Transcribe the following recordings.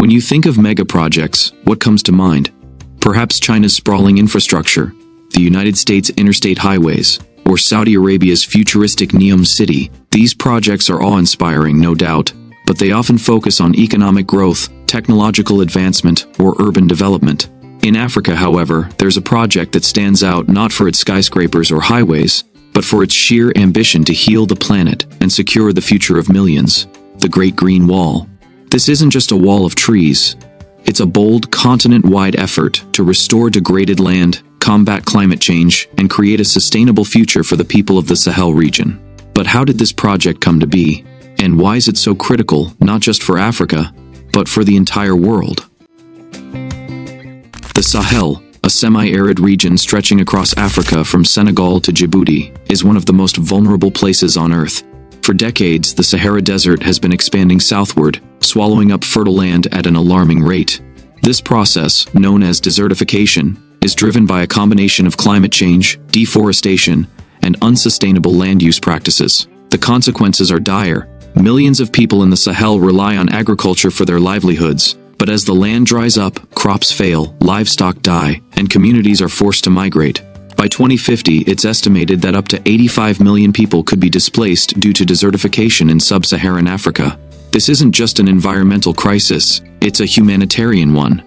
When you think of mega projects, what comes to mind? Perhaps China's sprawling infrastructure, the United States interstate highways, or Saudi Arabia's futuristic Neom City. These projects are awe-inspiring, no doubt, but they often focus on economic growth, technological advancement, or urban development. In Africa, however, there's a project that stands out not for its skyscrapers or highways, but for its sheer ambition to heal the planet and secure the future of millions: the Great Green Wall. This isn't just a wall of trees. It's a bold, continent-wide effort to restore degraded land, combat climate change, and create a sustainable future for the people of the Sahel region. But how did this project come to be? And why is it so critical, not just for Africa, but for the entire world? The Sahel, a semi-arid region stretching across Africa from Senegal to Djibouti, is one of the most vulnerable places on Earth. For decades, the Sahara Desert has been expanding southward, swallowing up fertile land at an alarming rate. This process, known as desertification, is driven by a combination of climate change, deforestation, and unsustainable land use practices. The consequences are dire. Millions of people in the Sahel rely on agriculture for their livelihoods, but as the land dries up, crops fail, livestock die, and communities are forced to migrate. By 2050, it's estimated that up to 85 million people could be displaced due to desertification in sub-Saharan Africa. This isn't just an environmental crisis, it's a humanitarian one.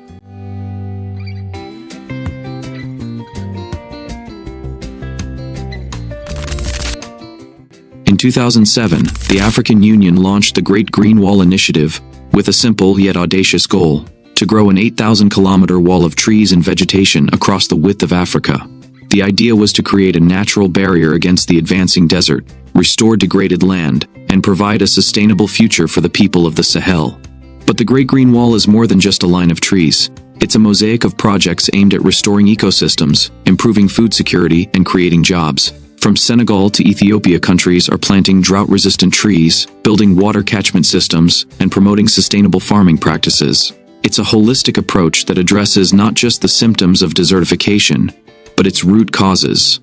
In 2007, the African Union launched the Great Green Wall Initiative with a simple yet audacious goal: to grow an 8,000-kilometer wall of trees and vegetation across the width of Africa. The idea was to create a natural barrier against the advancing desert, restore degraded land, and provide a sustainable future for the people of the Sahel. But the Great Green Wall is more than just a line of trees. It's a mosaic of projects aimed at restoring ecosystems, improving food security, and creating jobs. From Senegal to Ethiopia, countries are planting drought-resistant trees, building water catchment systems, and promoting sustainable farming practices. It's a holistic approach that addresses not just the symptoms of desertification, but its root causes.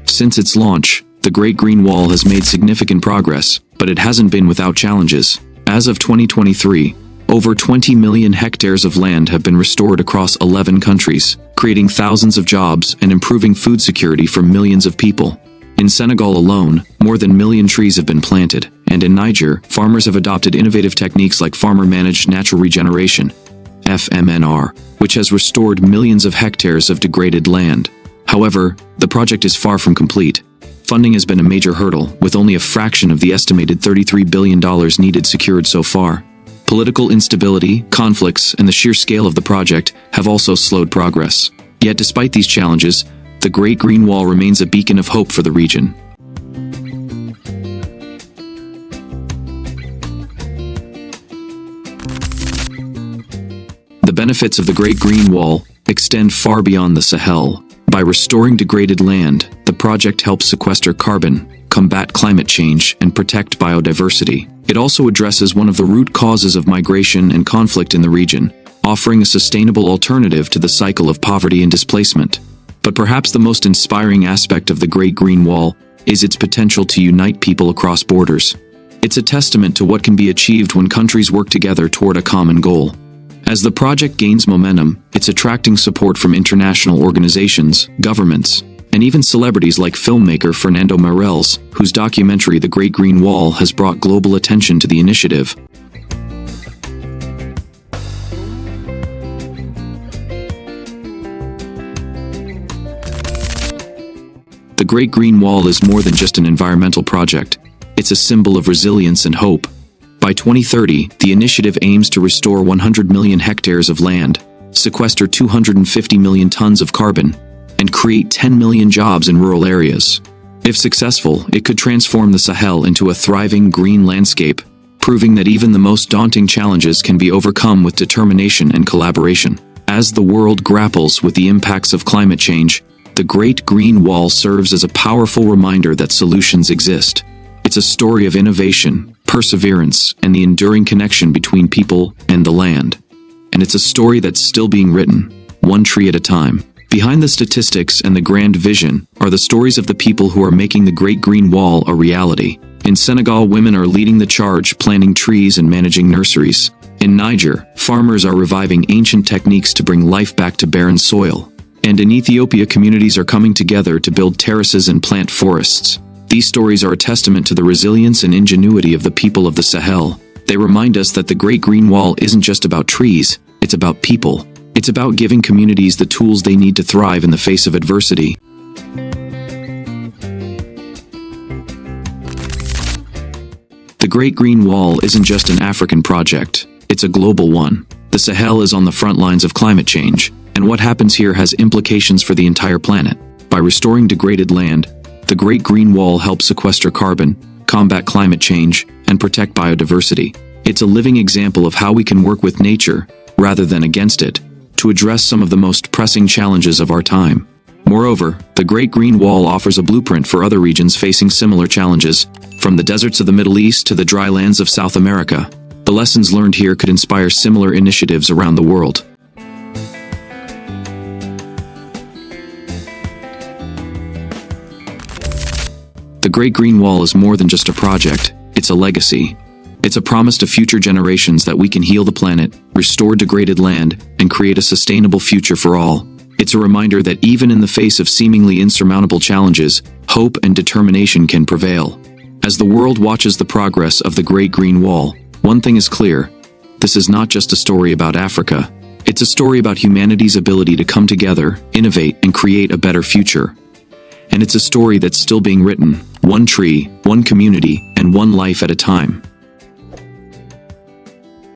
Since its launch, the Great Green Wall has made significant progress, but it hasn't been without challenges. As of 2023, over 20 million hectares of land have been restored across 11 countries, creating thousands of jobs and improving food security for millions of people. In Senegal alone, more than a million trees have been planted, and in Niger, farmers have adopted innovative techniques like farmer-managed natural regeneration, FMNR, which has restored millions of hectares of degraded land. However, the project is far from complete. Funding has been a major hurdle, with only a fraction of the estimated $33 billion needed secured so far. Political instability, conflicts, and the sheer scale of the project have also slowed progress. Yet despite these challenges, the Great Green Wall remains a beacon of hope for the region. The benefits of the Great Green Wall extend far beyond the Sahel. By restoring degraded land, the project helps sequester carbon, combat climate change, and protect biodiversity. It also addresses one of the root causes of migration and conflict in the region, offering a sustainable alternative to the cycle of poverty and displacement. But perhaps the most inspiring aspect of the Great Green Wall is its potential to unite people across borders. It's a testament to what can be achieved when countries work together toward a common goal. As the project gains momentum, it's attracting support from international organizations, governments, and even celebrities like filmmaker Fernando Meirelles, whose documentary The Great Green Wall has brought global attention to the initiative. The Great Green Wall is more than just an environmental project. It's a symbol of resilience and hope. By 2030, the initiative aims to restore 100 million hectares of land, sequester 250 million tons of carbon, and create 10 million jobs in rural areas. If successful, it could transform the Sahel into a thriving green landscape, proving that even the most daunting challenges can be overcome with determination and collaboration. As the world grapples with the impacts of climate change, the Great Green Wall serves as a powerful reminder that solutions exist. It's a story of innovation, perseverance, and the enduring connection between people and the land. And it's a story that's still being written, one tree at a time. Behind the statistics and the grand vision are the stories of the people who are making the Great Green Wall a reality. In Senegal, women are leading the charge, planting trees and managing nurseries. In Niger, farmers are reviving ancient techniques to bring life back to barren soil. And in Ethiopia, communities are coming together to build terraces and plant forests. These stories are a testament to the resilience and ingenuity of the people of the Sahel. They remind us that the Great Green Wall isn't just about trees, it's about people. It's about giving communities the tools they need to thrive in the face of adversity. The Great Green Wall isn't just an African project, it's a global one. The Sahel is on the front lines of climate change, and what happens here has implications for the entire planet. By restoring degraded land, the Great Green Wall helps sequester carbon, combat climate change, and protect biodiversity. It's a living example of how we can work with nature, rather than against it, to address some of the most pressing challenges of our time. Moreover, the Great Green Wall offers a blueprint for other regions facing similar challenges, from the deserts of the Middle East to the dry lands of South America. The lessons learned here could inspire similar initiatives around the world. The Great Green Wall is more than just a project, it's a legacy. It's a promise to future generations that we can heal the planet, restore degraded land, and create a sustainable future for all. It's a reminder that even in the face of seemingly insurmountable challenges, hope and determination can prevail. As the world watches the progress of the Great Green Wall, one thing is clear: this is not just a story about Africa. It's a story about humanity's ability to come together, innovate, and create a better future. And it's a story that's still being written, one tree, one community, and one life at a time.